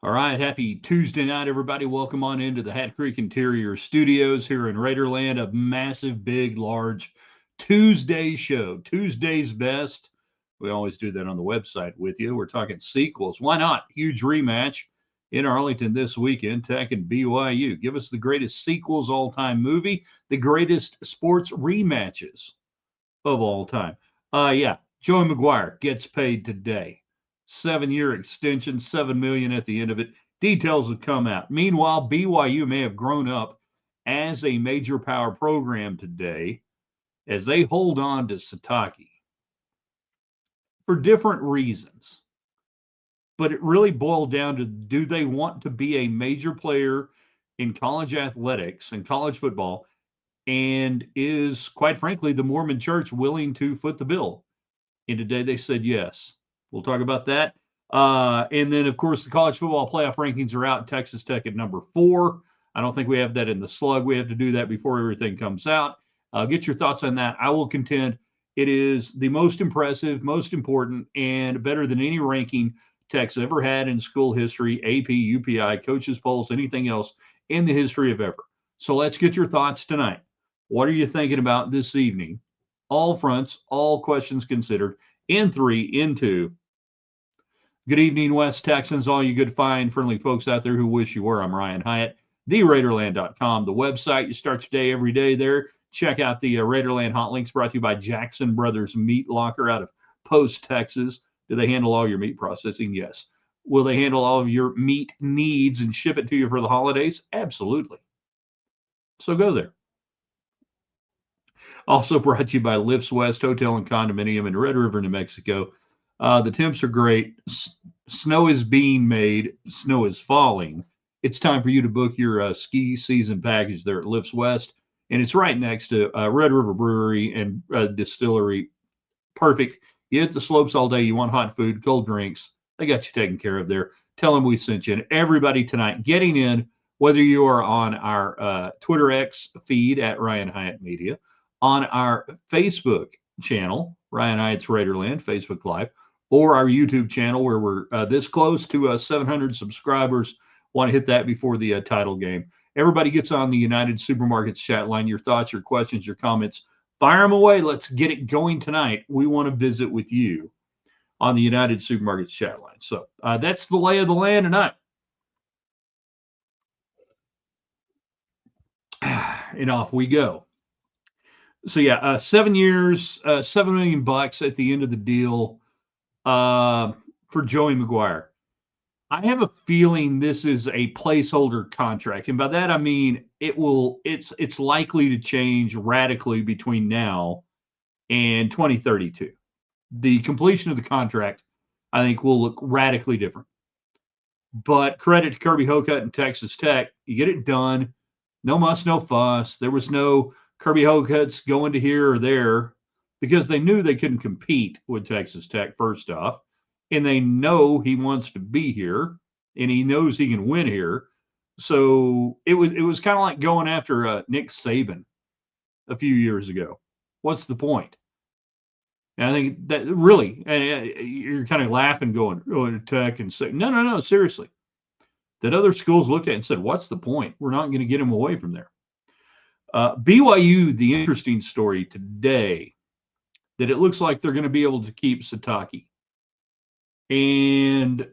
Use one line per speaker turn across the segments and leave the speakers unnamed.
All right, happy Tuesday night, everybody. Welcome on into the Hat Creek Interior Studios here in Raiderland. A massive, big, large Tuesday show. Tuesday's best. We always do that on the website with you. We're talking sequels. Why not? Huge rematch in Arlington this weekend. Tech and BYU. Give us the greatest sequels all-time movie, the greatest sports rematches of all time. Yeah, Joey McGuire gets paid today. 7-year extension, $7 million at the end of it. Details have come out. Meanwhile, BYU may have grown up as a major power program today as they hold on to Sitaki for different reasons. But it really boiled down to, do they want to be a major player in college athletics and college football? And is, quite frankly, the Mormon Church willing to foot the bill? And today they said yes. We'll talk about that. And then, of course, the college football playoff rankings are out. Texas Tech at number 4. I don't think we have that in the slug. We have to do that before everything comes out. Get your thoughts on that. I will contend it is the most impressive, most important, and better than any ranking Tech's ever had in school history, AP, UPI, coaches polls, anything else in the history of ever. So let's get your thoughts tonight. What are you thinking about this evening? All fronts, all questions considered. In 3, in 2. Good evening, West Texans, all you good, fine, friendly folks out there who wish you were. I'm Ryan Hyatt, theraiderland.com, the website. You start your day every day there. Check out the Raiderland hot links brought to you by Jackson Brothers Meat Locker out of Post, Texas. Do they handle all your meat processing? Yes. Will they handle all of your meat needs and ship it to you for the holidays? Absolutely. So go there. Also brought to you by Lifts West Hotel and Condominium in Red River, New Mexico. The temps are great. Snow is being made. Snow is falling. It's time for you to book your ski season package there at Lifts West. And it's right next to Red River Brewery and Distillery. Perfect. You hit the slopes all day. You want hot food, cold drinks. They got you taken care of there. Tell them we sent you. And everybody tonight getting in, whether you are on our Twitter X feed at Ryan Hyatt Media, on our Facebook channel, Ryan Hyatt's Raiderland, Facebook Live, or our YouTube channel where we're this close to 700 subscribers. Want to hit that before the title game. Everybody gets on the United Supermarkets chat line. Your thoughts, your questions, your comments, fire them away. Let's get it going tonight. We want to visit with you on the United Supermarkets chat line. So that's the lay of the land tonight. And off we go. So yeah, 7 years, $7 million at the end of the deal for Joey McGuire. I have a feeling this is a placeholder contract, and by that I mean it's likely to change radically between now and 2032. The completion of the contract, I think, will look radically different. But credit to Kirby Hocutt and Texas Tech, you get it done. No muss, no fuss. There was no Kirby Hocutt's going to here or there because they knew they couldn't compete with Texas Tech, first off. And they know he wants to be here, and he knows he can win here. So it was kind of like going after Nick Saban a few years ago. What's the point? And I think that really, you're kind of laughing, going to Tech and say, no, seriously. That other schools looked at it and said, what's the point? We're not going to get him away from there. BYU, the interesting story today, that it looks like they're going to be able to keep Sitaki. And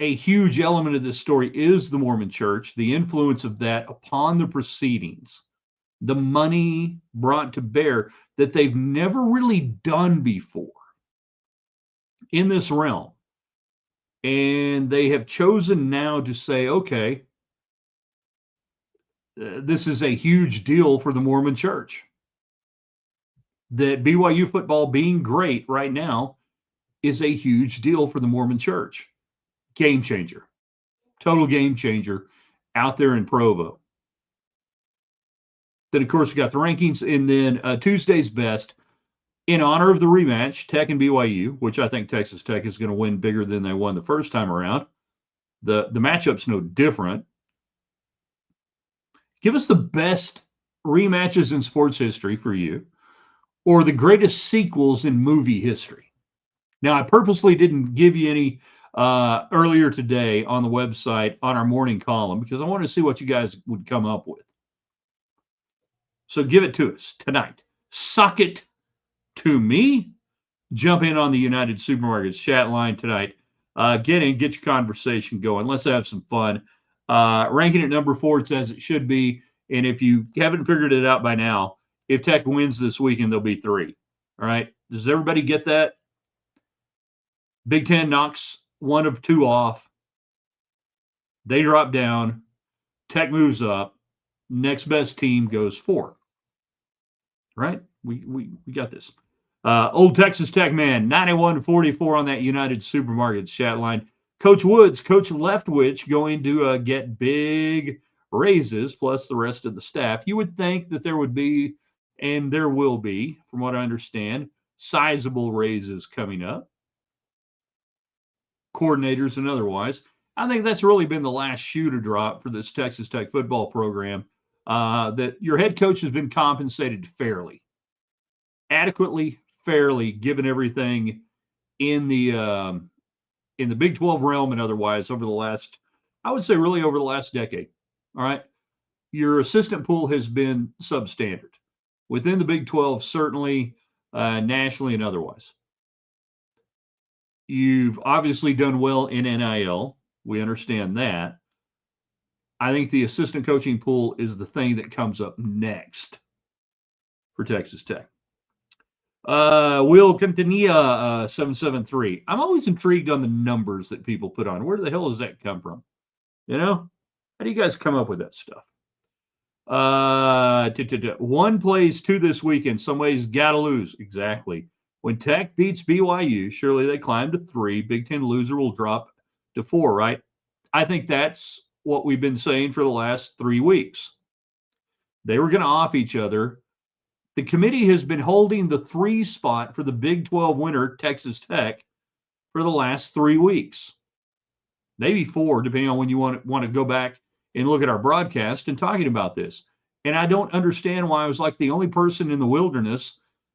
a huge element of this story is the Mormon Church, the influence of that upon the proceedings, the money brought to bear that they've never really done before in this realm. And they have chosen now to say, okay, this is a huge deal for the Mormon Church. That BYU football being great right now is a huge deal for the Mormon Church. Game changer. Total game changer out there in Provo. Then, of course, we got the rankings. And then Tuesday's best, in honor of the rematch, Tech and BYU, which I think Texas Tech is going to win bigger than they won the first time around. The matchup's no different. Give us the best rematches in sports history for you, or the greatest sequels in movie history. Now, I purposely didn't give you any earlier today on the website on our morning column because I want to see what you guys would come up with. So give it to us tonight. Suck it to me. Jump in on the United Supermarkets chat line tonight. Get in, get your conversation going. Let's have some fun. Ranking at number 4, it's as it should be. And if you haven't figured it out by now, if Tech wins this weekend, they'll be 3. All right. Does everybody get that? Big Ten knocks one of 2 off. They drop down. Tech moves up. Next best team goes 4. Right? We got this. Old Texas Tech man, 91-44 on that United Supermarkets chat line. Coach Woods, Coach Leftwich going to get big raises, plus the rest of the staff. You would think that there would be, and there will be, from what I understand, sizable raises coming up. Coordinators and otherwise. I think that's really been the last shoe to drop for this Texas Tech football program, that your head coach has been compensated fairly, adequately, fairly, given everything in the Big 12 realm and otherwise over the last, I would say really over the last decade. All right. Your assistant pool has been substandard within the Big 12, certainly nationally and otherwise. You've obviously done well in NIL. We understand that. I think the assistant coaching pool is the thing that comes up next for Texas Tech. Will Quintanilla 773. I'm always intrigued on the numbers that people put on. Where the hell does that come from? You know? How do you guys come up with that stuff? 1 plays 2 this weekend. Some ways gotta lose. Exactly. When Tech beats BYU, surely they climb to 3. Big Ten loser will drop to 4, right? I think that's what we've been saying for the last 3 weeks. They were going to off each other. The committee has been holding the 3 spot for the Big 12 winner, Texas Tech, for the last 3 weeks. Maybe 4, depending on when you want to go back and look at our broadcast and talking about this. And I don't understand why I was like the only person in the wilderness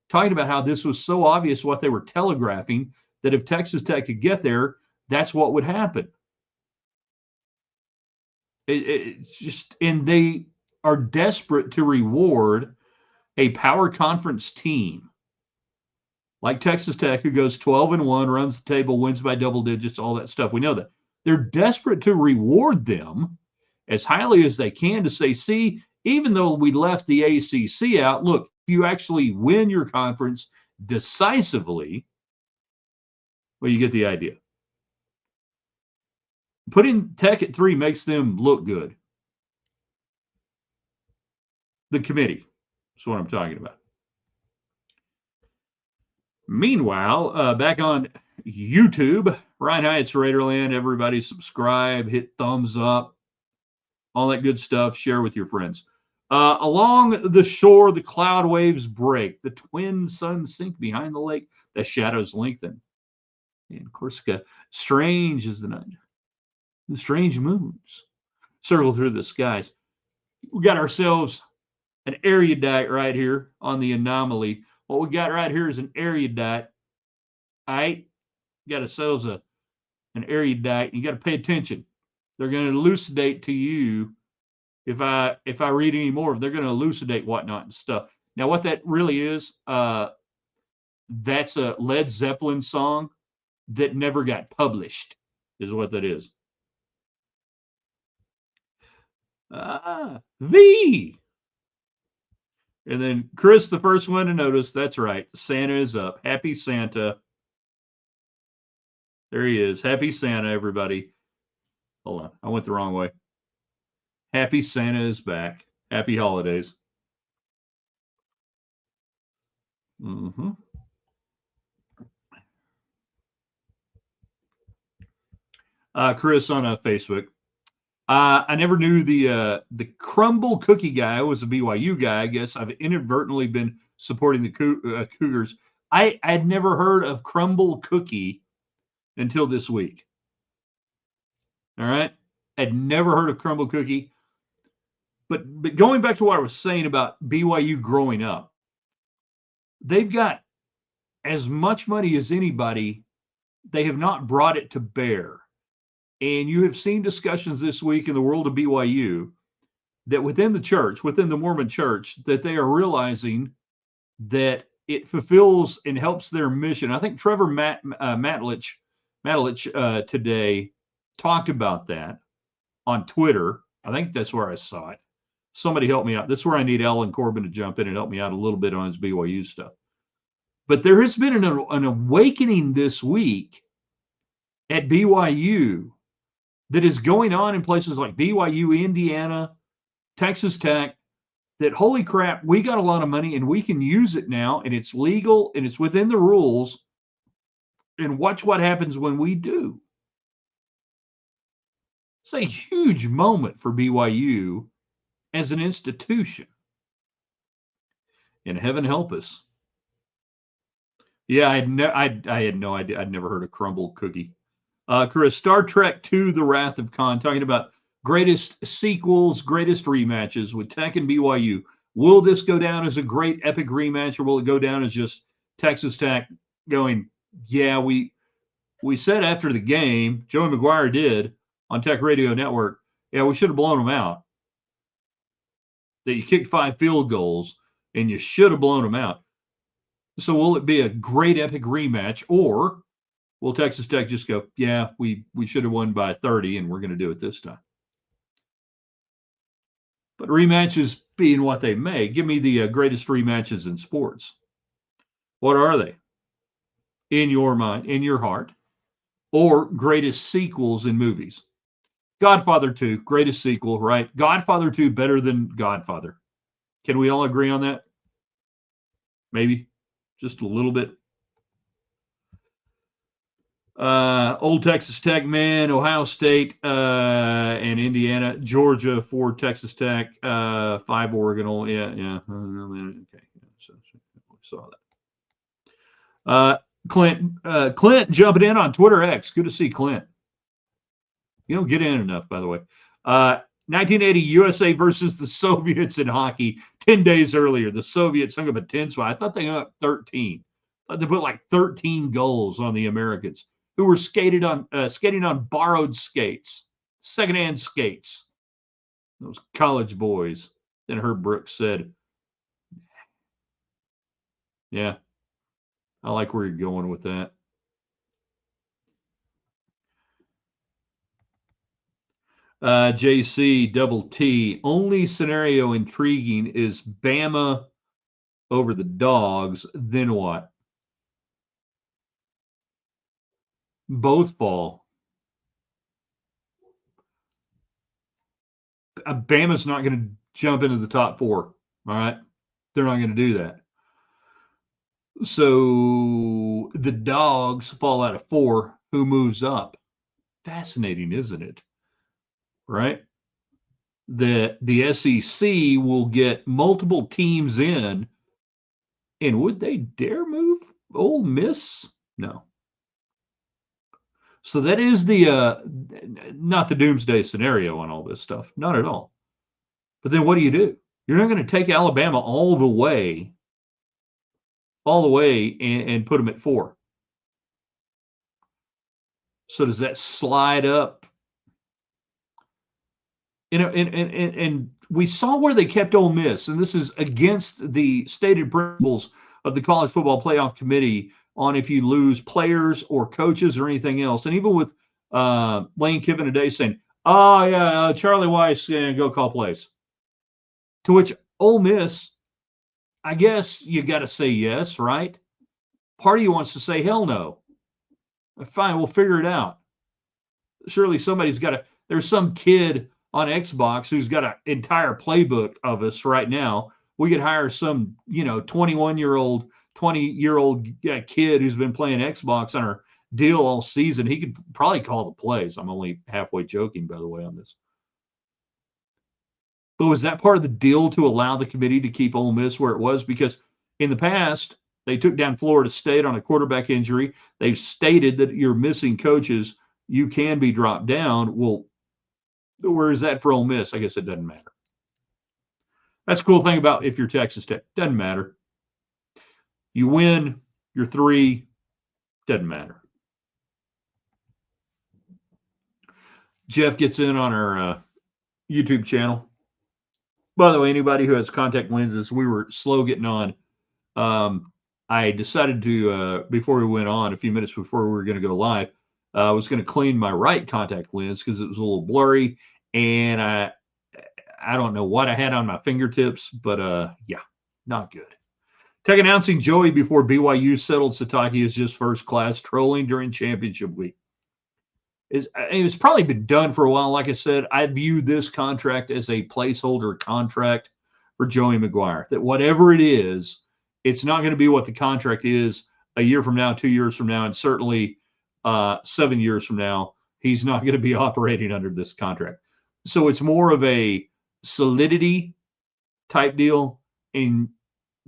talking about how this was so obvious what they were telegraphing, that if Texas Tech could get there, that's what would happen. It's just, and they are desperate to reward a power conference team like Texas Tech, who goes 12-1, runs the table, wins by double digits, all that stuff. We know that. They're desperate to reward them as highly as they can to say, see, even though we left the ACC out, look, if you actually win your conference decisively, well, you get the idea. Putting Tech at 3 makes them look good. The committee is what I'm talking about. Meanwhile, back on YouTube, Ryan Hyatt's Raiderland. Everybody subscribe, hit thumbs up, all that good stuff. Share with your friends. Along the shore, the cloud waves break. The twin suns sink behind the lake. The shadows lengthen. In Corsica, strange is the night. The strange moons circle through the skies. We got ourselves an erudite right here on the anomaly. What we got right here is an erudite. All right? Got ourselves an erudite. You got to pay attention. They're going to elucidate to you. If I read any more, they're going to elucidate whatnot and stuff. Now, what that really is, that's a Led Zeppelin song that never got published, is what that is. V. And then Chris, the first one to notice, that's right. Santa is up. Happy Santa. There he is. Happy Santa, everybody. Hold on. I went the wrong way. Happy Santa is back. Happy holidays. Chris on Facebook. I never knew the crumble cookie guy was a BYU guy. I guess I've inadvertently been supporting the Cougars. I'd never heard of crumble cookie until this week. All right. I'd never heard of crumble cookie. But going back to what I was saying about BYU growing up, they've got as much money as anybody they have not brought it to bear. And you have seen discussions this week in the world of BYU that within the church, within the Mormon church, that they are realizing that it fulfills and helps their mission. I think Trevor Matlich today talked about that on Twitter. I think that's where I saw it. Somebody help me out. This is where I need Alan Corbin to jump in and help me out a little bit on his BYU stuff. But there has been an awakening this week at BYU that is going on in places like BYU, Indiana, Texas Tech, that holy crap, we got a lot of money and we can use it now, and it's legal and it's within the rules. And watch what happens when we do. It's a huge moment for BYU as an institution. And heaven help us. Yeah, I had no idea. I'd never heard of crumble cookie. Chris, Star Trek II, The Wrath of Khan, talking about greatest sequels, greatest rematches with Tech and BYU. Will this go down as a great epic rematch, or will it go down as just Texas Tech going, yeah, we said after the game, Joey McGuire did on Tech Radio Network, yeah, we should have blown them out. That you kicked 5 field goals and you should have blown them out. So will it be a great epic rematch, or will Texas Tech just go, yeah, we should have won by 30 and we're going to do it this time? But rematches being what they may, give me the greatest rematches in sports. What are they? In your mind, in your heart, or greatest sequels in movies? Godfather 2, greatest sequel, right? Godfather 2 better than Godfather. Can we all agree on that? Maybe just a little bit. Old Texas Tech, man, Ohio State and Indiana, Georgia for Texas Tech, 5 Oregon. Yeah. Okay, so we saw that. Clint jumping in on Twitter X. Good to see Clint. You don't get in enough, by the way. 1980 USA versus the Soviets in hockey. 10 days earlier, the Soviets hung up a 10 spot. I thought they hung up 13. I thought they put like 13 goals on the Americans, who were skating on borrowed skates, secondhand skates. Those college boys. Then Herb Brooks said, yeah, I like where you're going with that. JC double T. Only scenario intriguing is Bama over the Dogs. Then what? Both fall. Bama's not going to jump into the top 4. All right. They're not going to do that. So the Dogs fall out of 4. Who moves up? Fascinating, isn't it? Right? The SEC will get multiple teams in, and would they dare move Ole Miss? No. So that is the not the doomsday scenario on all this stuff, not at all. But then what do? You're not going to take Alabama all the way and put them at 4. So does that slide up? You know, and we saw where they kept Ole Miss, and this is against the stated principles of the College Football Playoff Committee on if you lose players or coaches or anything else. And even with Lane Kiffin today saying, oh, yeah, Charlie Weiss, go call plays. To which Ole Miss, I guess you got to say yes, right? Part of you wants to say, hell no. Fine, we'll figure it out. Surely somebody's got to, there's some kid on Xbox who's got an entire playbook of us right now. We could hire some, 21-year-old, 20-year-old kid who's been playing Xbox on our deal all season. He could probably call the plays. I'm only halfway joking, by the way, on this. But was that part of the deal to allow the committee to keep Ole Miss where it was? Because in the past, they took down Florida State on a quarterback injury. They've stated that you're missing coaches. You can be dropped down. Well, where is that for Ole Miss? I guess it doesn't matter. That's the cool thing about if you're Texas Tech. Doesn't matter. You win, you're 3, doesn't matter. Jeff gets in on our YouTube channel. By the way, anybody who has contact lenses, we were slow getting on. I decided to, before we went on, a few minutes before we were going to go live, I was going to clean my right contact lens because it was a little blurry, and I don't know what I had on my fingertips, but yeah, not good. Tech announcing Joey before BYU settled Sitaki as just first class, trolling during championship week. It's probably been done for a while. Like I said, I view this contract as a placeholder contract for Joey McGuire. That whatever it is, it's not going to be what the contract is a year from now, 2 years from now, and certainly 7 years from now. He's not going to be operating under this contract. So it's more of a solidity type deal. And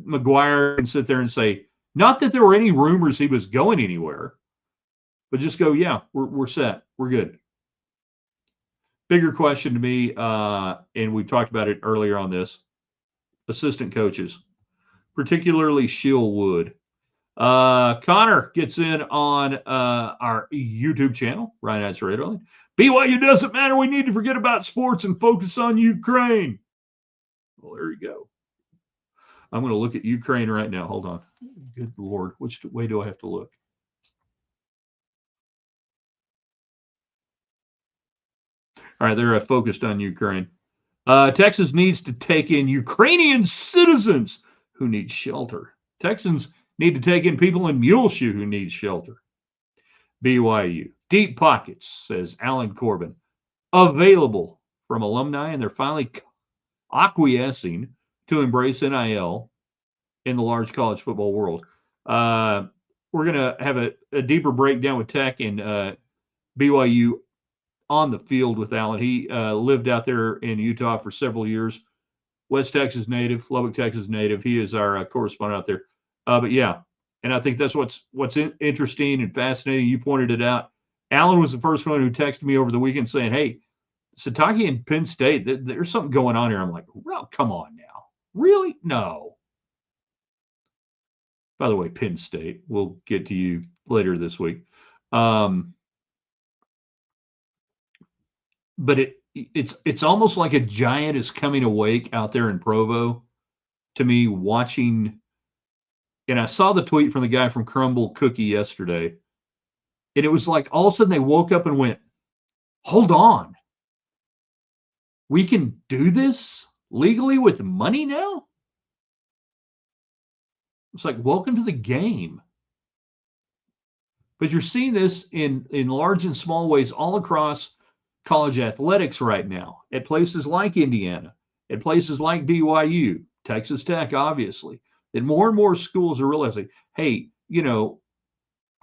McGuire can sit there and say, not that there were any rumors he was going anywhere, but just go, yeah, we're set. We're good. Bigger question to me, and we talked about it earlier on this, assistant coaches, particularly Shiel Wood. Connor gets in on our YouTube channel, Raiderland Raiderland. BYU doesn't matter. We need to forget about sports and focus on Ukraine. Well, there you go. I'm going to look at Ukraine right now. Hold on. Good Lord. Which way do I have to look? All right, they're focused on Ukraine. Texas needs to take in Ukrainian citizens who need shelter. Texans need to take in people in Muleshoe who need shelter. BYU. Deep pockets, says Alan Corbin. Available from alumni, and they're finally acquiescing to embrace NIL in the large college football world. We're going to have a deeper breakdown with Tech and BYU on the field with Alan. He lived out there in Utah for several years. West Texas native, Lubbock, Texas native. He is our correspondent out there. But yeah, and I think that's what's interesting and fascinating. You pointed it out. Alan was the first one who texted me over the weekend saying, hey, Sitaki and Penn State, there's something going on here. I'm like, well, come on now. Really? No. By the way, Penn State, we'll get to you later this week. But it's almost like a giant is coming awake out there in Provo to me watching. And I saw the tweet from the guy from Crumble Cookie yesterday. And it was like all of a sudden they woke up and went, hold on. We can do this legally with money now? It's like, welcome to the game. But you're seeing this in large and small ways all across college athletics right now, at places like Indiana, at places like BYU, Texas Tech, obviously, that more and more schools are realizing, hey,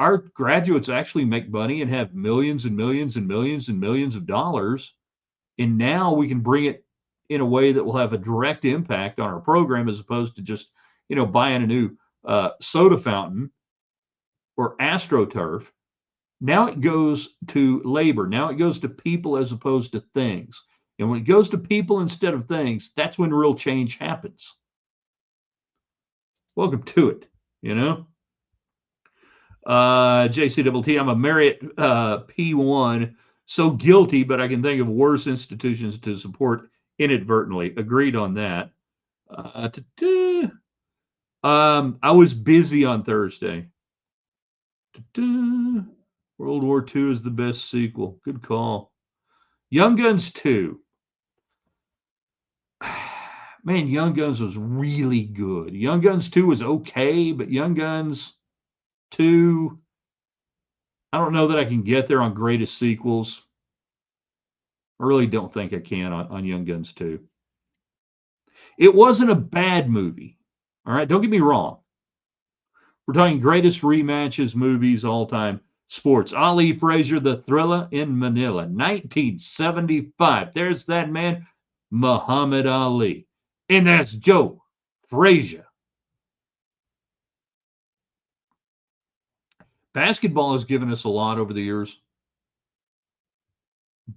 our graduates actually make money and have millions and millions and millions and millions of dollars. And now we can bring it in a way that will have a direct impact on our program as opposed to just, buying a new soda fountain or AstroTurf. Now it goes to labor. Now it goes to people as opposed to things. And when it goes to people instead of things, that's when real change happens. Welcome to it, JCTT, I'm a Marriott P1, so guilty, but I can think of worse institutions to support inadvertently. Agreed on that. I was busy on Thursday. World War II is the best sequel. Good call. Young Guns 2. Man, Young Guns was really good. Young Guns 2 was okay, but Young Guns 2, I don't know that I can get there on greatest sequels. I really don't think I can on Young Guns 2. It wasn't a bad movie. All right, don't get me wrong. We're talking greatest rematches movies all time. Sports. Ali Frazier, The Thriller in Manila, 1975. There's that man, Muhammad Ali. And that's Joe Frazier. Basketball has given us a lot over the years.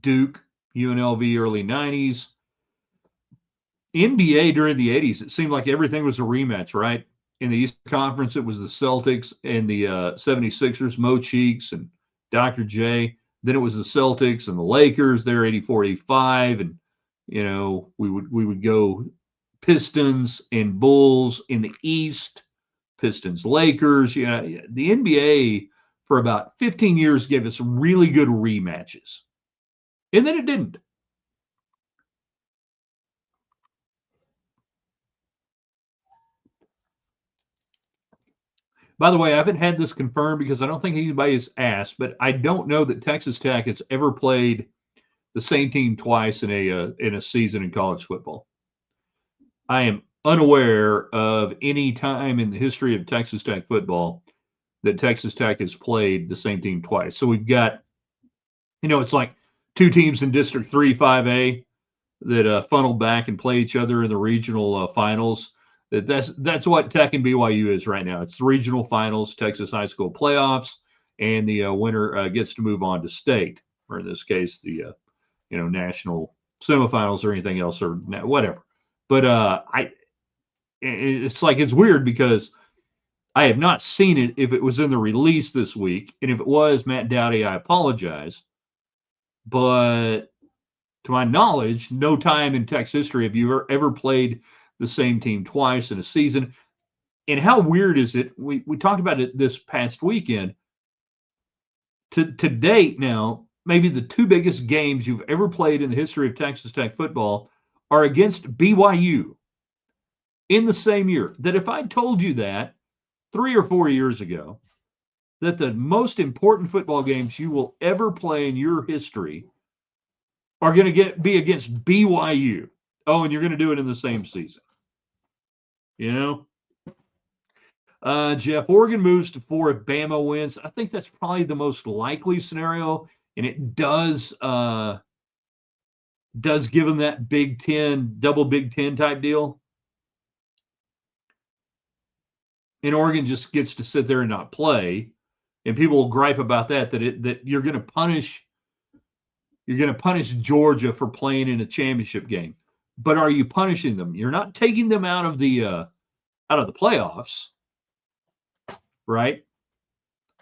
Duke, UNLV, early 90s. NBA during the 80s, it seemed like everything was a rematch, right? In the Eastern Conference, it was the Celtics and the 76ers, Mo Cheeks and Dr. J. Then it was the Celtics and the Lakers. They're 84, 85, and we would go Pistons and Bulls in the East. Pistons, Lakers. The NBA for about 15 years gave us really good rematches, and then it didn't. By the way, I haven't had this confirmed because I don't think anybody has asked, but I don't know that Texas Tech has ever played the same team twice in a season in college football. I am unaware of any time in the history of Texas Tech football that Texas Tech has played the same team twice. So we've got, it's like two teams in District 3, 5A that funnel back and play each other in the regional finals. That's what Tech and BYU is right now. It's the regional finals, Texas high school playoffs, and the winner gets to move on to state, or in this case, the national semifinals or anything else or whatever. But it's weird because I have not seen it if it was in the release this week, and if it was, Matt Dowdy, I apologize. But to my knowledge, no time in Tech's history have you ever played the same team twice in a season. And how weird is it? We talked about it this past weekend. To date now, maybe the two biggest games you've ever played in the history of Texas Tech football are against BYU in the same year. That if I told you that 3 or 4 years ago, that the most important football games you will ever play in your history are going to be against BYU. Oh, and you're going to do it in the same season. Jeff, Oregon moves to 4 if Bama wins. I think that's probably the most likely scenario, and it does give them that Big Ten, double Big Ten type deal. And Oregon just gets to sit there and not play, and people will gripe about that you're going to punish Georgia for playing in a championship game. But are you punishing them? You're not taking them out of the playoffs, right?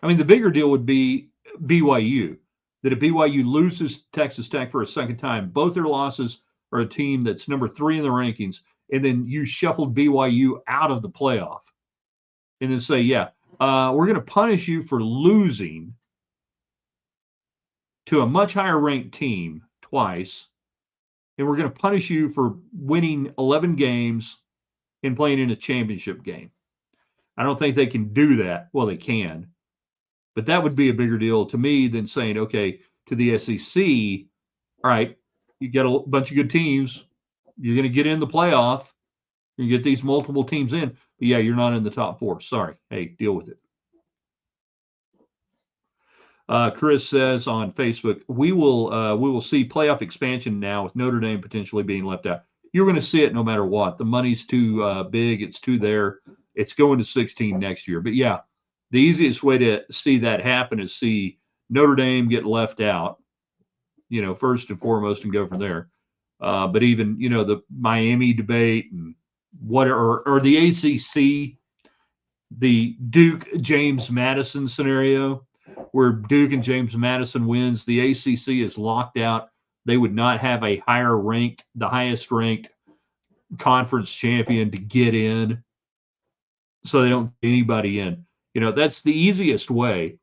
I mean, the bigger deal would be BYU. That if BYU loses Texas Tech for a second time, both their losses are a team that's number 3 in the rankings, and then you shuffled BYU out of the playoff, and then say, we're going to punish you for losing to a much higher ranked team twice, and we're going to punish you for winning 11 games and playing in a championship game. I don't think they can do that. Well, they can, but that would be a bigger deal to me than saying, okay, to the SEC, all right, you got a bunch of good teams. You're going to get in the playoff. You get these multiple teams in. But yeah, you're not in the top 4. Sorry. Hey, deal with it. Chris says on Facebook, we will see playoff expansion now with Notre Dame potentially being left out. You're going to see it no matter what. The money's too big. It's too there. It's going to 16 next year. But yeah, the easiest way to see that happen is see Notre Dame get left out, first and foremost, and go from there. But even, the Miami debate and or the ACC, the Duke James Madison scenario, where Duke and James Madison wins, the ACC is locked out. They would not have the highest ranked conference champion to get in, so they don't get anybody in. That's the easiest way.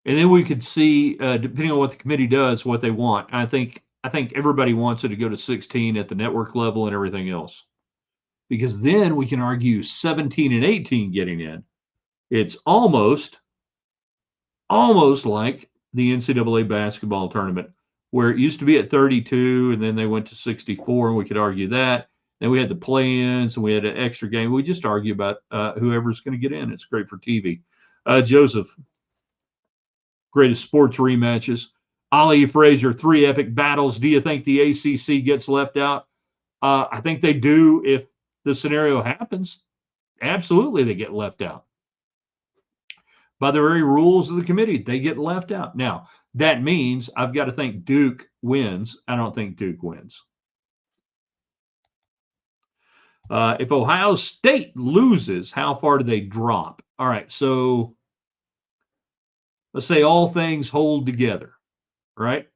And then we could see, depending on what the committee does, what they want. I think everybody wants it to go to 16 at the network level and everything else, because then we can argue 17 and 18 getting in. It's almost like the NCAA basketball tournament, where it used to be at 32, and then they went to 64, and we could argue that. Then we had the play-ins, and we had an extra game. We just argue about whoever's going to get in. It's great for TV. Joseph, greatest sports rematches. Ali Frazier, 3 epic battles. Do you think the ACC gets left out? I think they do if the scenario happens. Absolutely, they get left out. By the very rules of the committee, they get left out. Now, that means I've got to think Duke wins. I don't think Duke wins. If Ohio State loses, how far do they drop? All right, so Let's say all things hold together, right?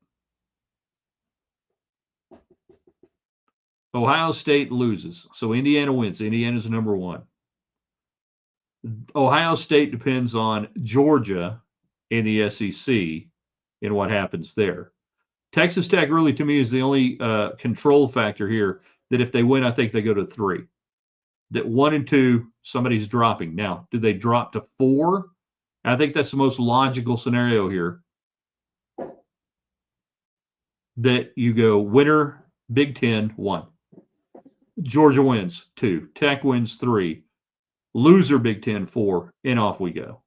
Ohio State loses. So Indiana wins. Indiana's number one. Ohio State depends on Georgia in the SEC and what happens there. Texas Tech really, to me, is the only control factor here that if they win, I think they go to 3. That 1 and 2, somebody's dropping. Now, do they drop to 4? I think that's the most logical scenario here. That you go winner, Big Ten, 1. Georgia wins, 2. Tech wins, 3. Loser, Big Ten, 4. And off we go.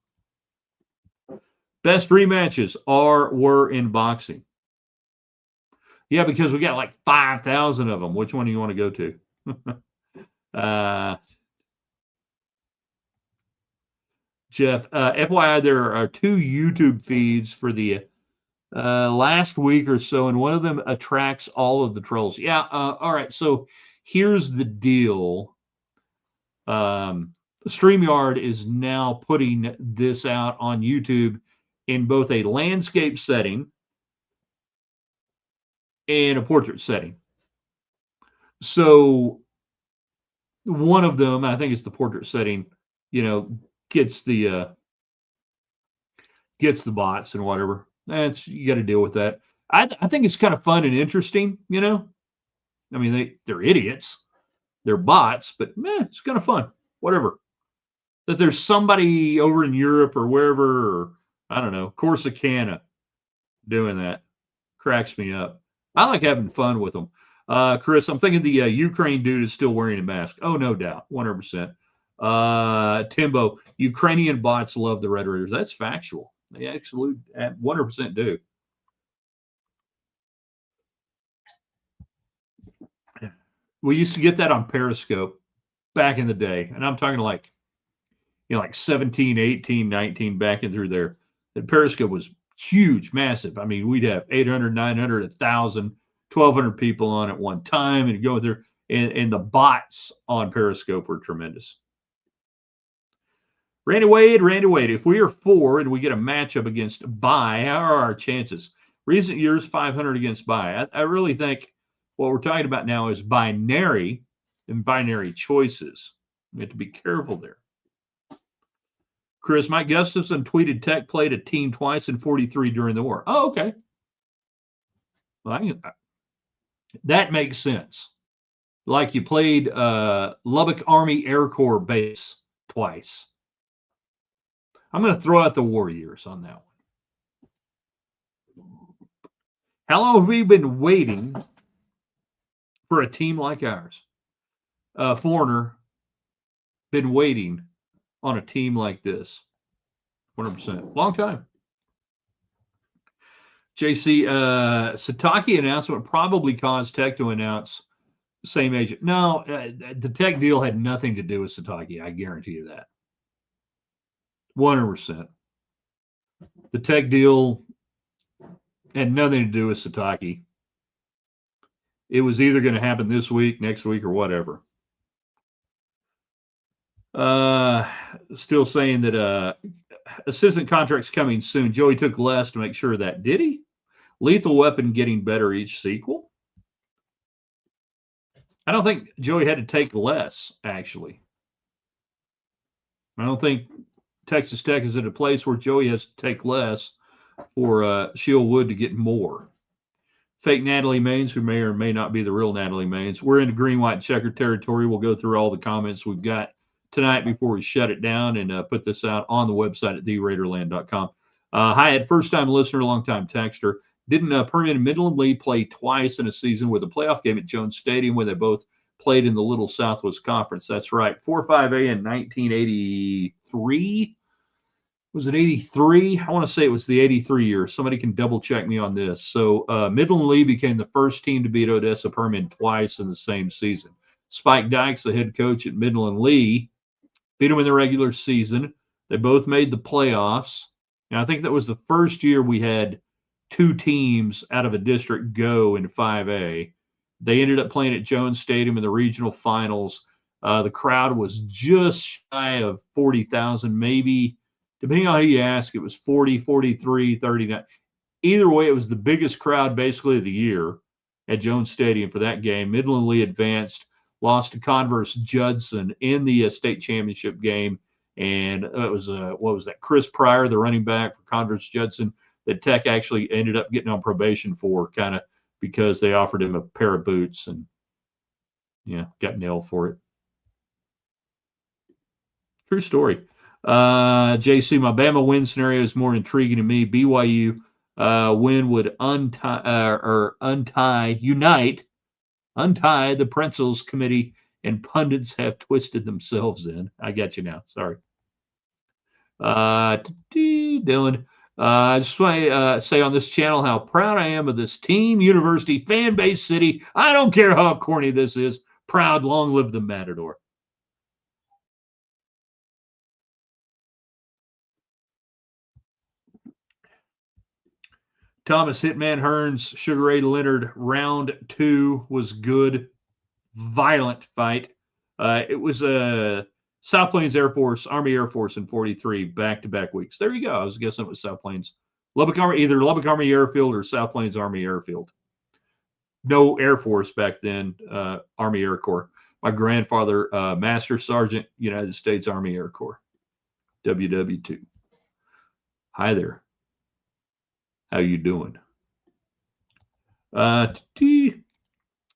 Best rematches were in boxing. Yeah, because we got like 5,000 of them. Which one do you want to go to? Jeff, FYI, there are 2 YouTube feeds for the last week or so, and one of them attracts all of the trolls. Yeah, all right. So here's the deal. StreamYard is now putting this out on YouTube in both a landscape setting and a portrait setting. So one of them, I think it's the portrait setting, gets the bots and whatever. You got to deal with that. I think it's kind of fun and interesting, I mean, they're idiots. They're bots, but it's kind of fun. Whatever. That there's somebody over in Europe or wherever, or I don't know, Corsicana doing that. Cracks me up. I like having fun with them. Chris, I'm thinking the Ukraine dude is still wearing a mask. Oh, no doubt. 100%. Timbo, Ukrainian bots love the Red Raiders. That's factual. They actually 100% do. We used to get that on Periscope back in the day. And I'm talking like 17, 18, 19 back in through there. And Periscope was huge, massive. I mean, we'd have 800, 900, 1,000, 1,200 people on at one time and go there. And the bots on Periscope were tremendous. Randy Wade, if we are 4 and we get a matchup against bye, how are our chances? Recent years, 500 against bye. I really think what we're talking about now is binary and binary choices. We have to be careful there. Chris, Mike Gustafson tweeted Tech played a team twice in 43 during the war. Oh, okay. Well, that makes sense. Like you played Lubbock Army Air Corps base twice. I'm going to throw out the war years on that one. How long have we been waiting for a team like ours? Foreigner, been waiting on a team like this. 100%. Long time. JC, Sitaki announcement probably caused Tech to announce same agent. No, the Tech deal had nothing to do with Sitaki. I guarantee you that. 100%. The Tech deal had nothing to do with Sitaki. It was either going to happen this week, next week, or whatever. Still saying that assistant contract's coming soon. Joey took less to make sure of that. Did he? Lethal Weapon getting better each sequel? I don't think Joey had to take less, actually. I don't think Texas Tech is at a place where Joey has to take less for Shield Wood to get more. Fake Natalie Maines, who may or may not be the real Natalie Maines. We're into green, white, checker territory. We'll go through all the comments we've got tonight before we shut it down and put this out on the website at theraiderland.com. Hi, Ed, first-time listener, long-time texter. Didn't Permian and Midland Lee play twice in a season with a playoff game at Jones Stadium where they both played in the Little Southwest Conference? That's right. 4-5A in 1983. Was it 83? I want to say it was the 83 year. Somebody can double check me on this. So Midland Lee became the first team to beat Odessa Permian twice in the same season. Spike Dykes, the head coach at Midland Lee, beat them in the regular season. They both made the playoffs. And I think that was the first year we had 2 teams out of a district go in 5A. They ended up playing at Jones Stadium in the regional finals. The crowd was just shy of 40,000, maybe Depending on who you ask, it was 40, 43, 39. Either way, it was the biggest crowd basically of the year at Jones Stadium for that game. Midland Lee advanced, lost to Converse Judson in the state championship game. And it was, what was that? Chris Pryor, the running back for Converse Judson, that Tech actually ended up getting on probation for, kind of because they offered him a pair of boots and, yeah, got nailed for it. True story. JC, my Bama win scenario is more intriguing to me. BYU win would untie the Pretzels committee, and pundits have twisted themselves in. I got you now. Sorry. Dylan, I just want to say on this channel how proud I am of this team, university, fan base, city. I don't care how corny this is. Proud, long live the Matador. Thomas Hitman Hearns, Sugar Ray Leonard, round 2 was good. Violent fight. It was South Plains Air Force, Army Air Force in 43, back-to-back weeks. There you go. I was guessing it was South Plains. Lubbock Army, either Lubbock Army Airfield or South Plains Army Airfield. No Air Force back then, Army Air Corps. My grandfather, Master Sergeant, United States Army Air Corps, WW2. Hi there. How you doing?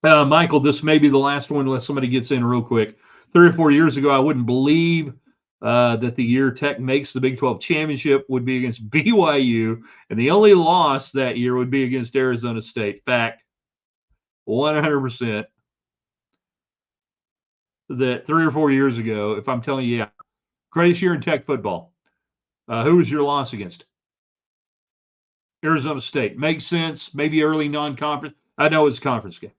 Michael, this may be the last one unless somebody gets in real quick. 3 or 4 years ago, I wouldn't believe that the year Tech makes the Big 12 championship would be against BYU, and the only loss that year would be against Arizona State. Fact, 100%. That 3 or 4 years ago, if I'm telling you, yeah, greatest year in Tech football. Who was your loss against? Arizona State. Makes sense. Maybe early non-conference. I know it's a conference game.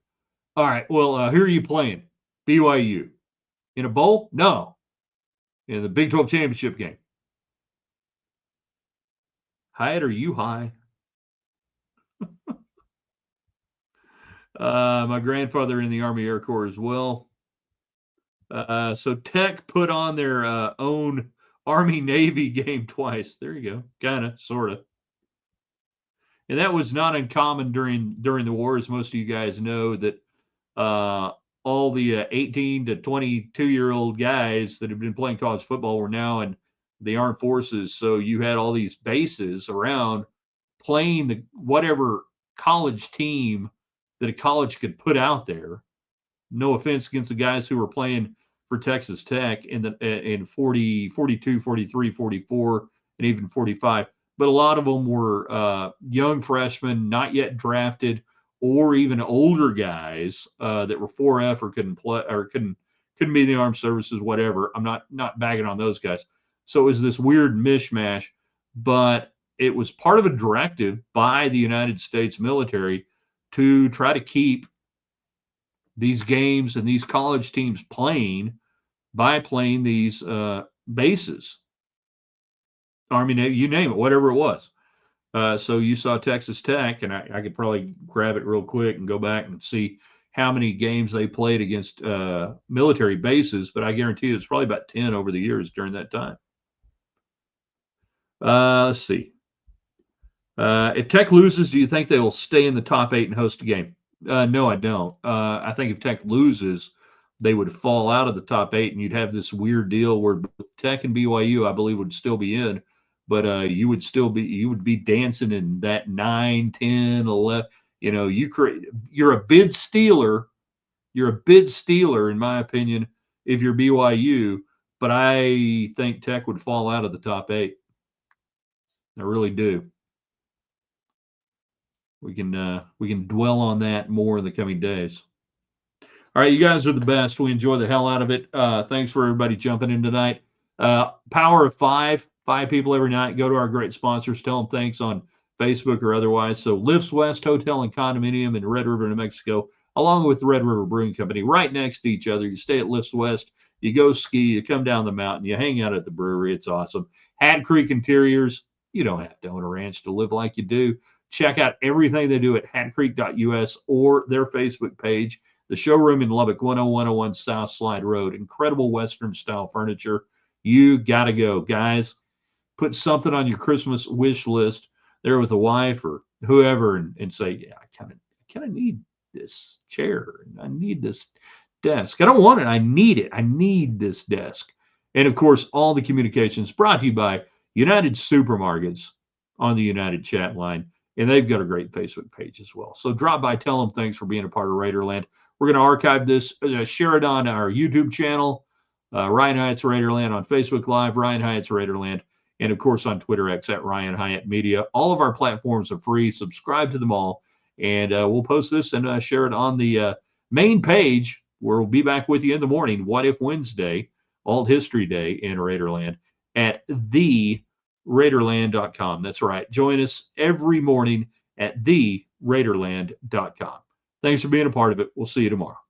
All right. Well, who are you playing? BYU. In a bowl? No. In the Big 12 championship game. Hyatt, are you high? My grandfather in the Army Air Corps as well. So Tech put on their own Army-Navy game twice. There you go. Kind of, sort of. And that was not uncommon during the war, as most of you guys know, that all the 18 to 22-year-old guys that have been playing college football were now in the armed forces. So you had all these bases around playing the whatever college team that a college could put out there. No offense against the guys who were playing for Texas Tech in 40, 42, 43, 44, and even 45. But a lot of them were young freshmen, not yet drafted, or even older guys that were 4F or couldn't play or couldn't be in the armed services, whatever. I'm not bagging on those guys. So it was this weird mishmash, but it was part of a directive by the United States military to try to keep these games and these college teams playing by playing these bases. Army, Navy, you name it, whatever it was. So you saw Texas Tech, and I could probably grab it real quick and go back and see how many games they played against military bases, but I guarantee you it's probably about 10 over the years during that time. Let's see. If Tech loses, do you think they will stay in the top 8 and host a game? No, I don't. I think if Tech loses, they would fall out of the top 8, and you'd have this weird deal where Tech and BYU, I believe, would still be in, but you would be dancing in that 9, 10, 11. You're a bid stealer. You're a bid stealer, in my opinion, if you're BYU. But I think Tech would fall out of the top 8. I really do. We can dwell on that more in the coming days. All right, you guys are the best. We enjoy the hell out of it. Thanks for everybody jumping in tonight. Power of 5 people every night. Go to our great sponsors. Tell them thanks on Facebook or otherwise. So Lifts West Hotel and Condominium in Red River, New Mexico, along with the Red River Brewing Company, right next to each other. You stay at Lifts West. You go ski. You come down the mountain. You hang out at the brewery. It's awesome. Hat Creek Interiors. You don't have to own a ranch to live like you do. Check out everything they do at hatcreek.us or their Facebook page. The showroom in Lubbock, 10101 South Slide Road. Incredible Western-style furniture. You got to go. Guys, put something on your Christmas wish list there with a wife or whoever, and say, yeah, I kind of need this chair. I need this desk. I don't want it. I need it. I need this desk. And of course, all the communications brought to you by United Supermarkets on the United chat line. And they've got a great Facebook page as well. So drop by, tell them thanks for being a part of Raiderland. We're going to archive this, share it on our YouTube channel, Ryan Hyatt's Raiderland on Facebook Live, Ryan Hyatt's Raiderland, and of course on Twitter X at Ryan Hyatt Media. All of our platforms are free. Subscribe to them all. And we'll post this and share it on the main page, where we'll be back with you in the morning, What If Wednesday, Alt History Day in Raiderland, at theraiderland.com. That's right. Join us every morning at theraiderland.com. Thanks for being a part of it. We'll see you tomorrow.